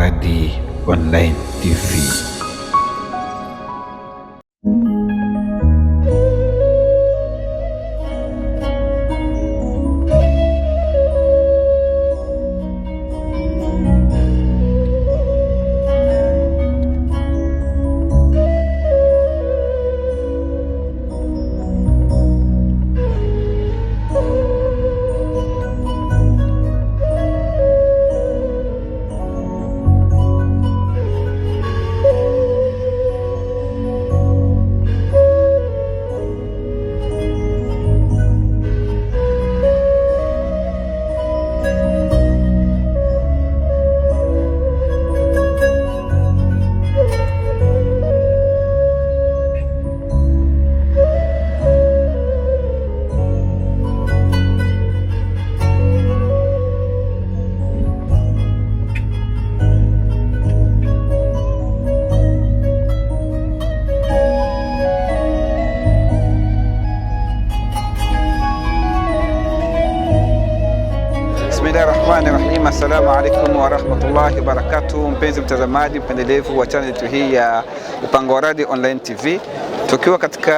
Radi Online TV. Bismillahirrahmanirrahim. Assalamu alaikum warahmatullahi wabarakatuh. Mpenzi mtazamaji mpendelevu wa channel yetu hii ya Upanga wa Radi Online TV, tukiwa katika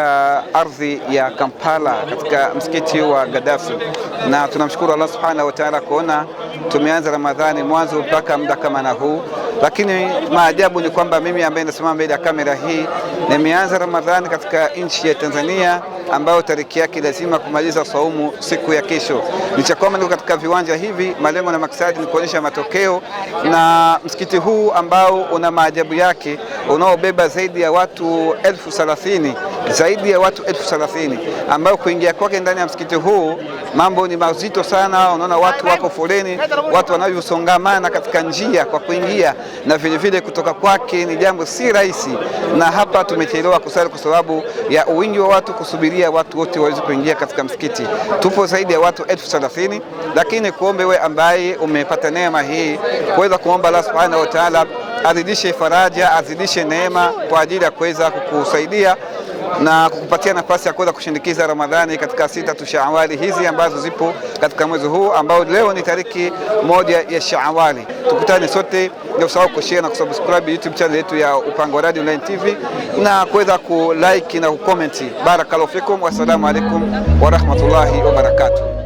ardhi ya Kampala katika msikiti wa Gaddafi, na tunamshukuru Allah subhanahu wa ta'ala kuona tumeanza Ramadhani mwanzo mpaka muda kama na huu. Lakini maajabu ni kwamba mimi ambaye nasimama mbele ya kamera hii nimeanza Ramadhani katika nchi ya Tanzania, ambayo tariki yake lazima kumaliza saumu siku ya kesho. Licha kwamba niko katika viwanja hivi, malengo na maksadi ni kuonyesha matokeo, na msikiti huu ambao una maajabu yake, unaobeba zaidi ya watu 30,000, zaidi ya watu 30,000, ambao kuingia kwake ndani ya msikiti huu mambo ni mazito sana. Unaona watu wako foleni, watu wanavyosongamana katika njia kwa kuingia, na vile vile kutoka kwake ni jambo si rahisi. Na hapa tumechelewa kusali kwa sababu ya wingi wa watu, kusubiria watu wote waweze kuingia katika msikiti. Tupo zaidi ya watu 30,000, lakini kuombe wewe ambaye umepata neema hii kuweza kuomba Allah subhanahu wa ta'ala azidishe faraja, azidishe neema kwa ajili ya kuweza kukusaidia na kukupatia nafasi ya kuweza kushindikiza Ramadhani katika 6 Shaawali hizi ambazo zipo katika mwezi huu ambao leo ni tariki 1 ya Shaawali. Tukutane sote, na usahau kushare na kusubscribe YouTube channel yetu ya Upanga wa Radi Online TV na kuweza kulike na kucomment. Barakallahu fikum, wassalamu alaikum wa rahmatullahi wa barakatuh.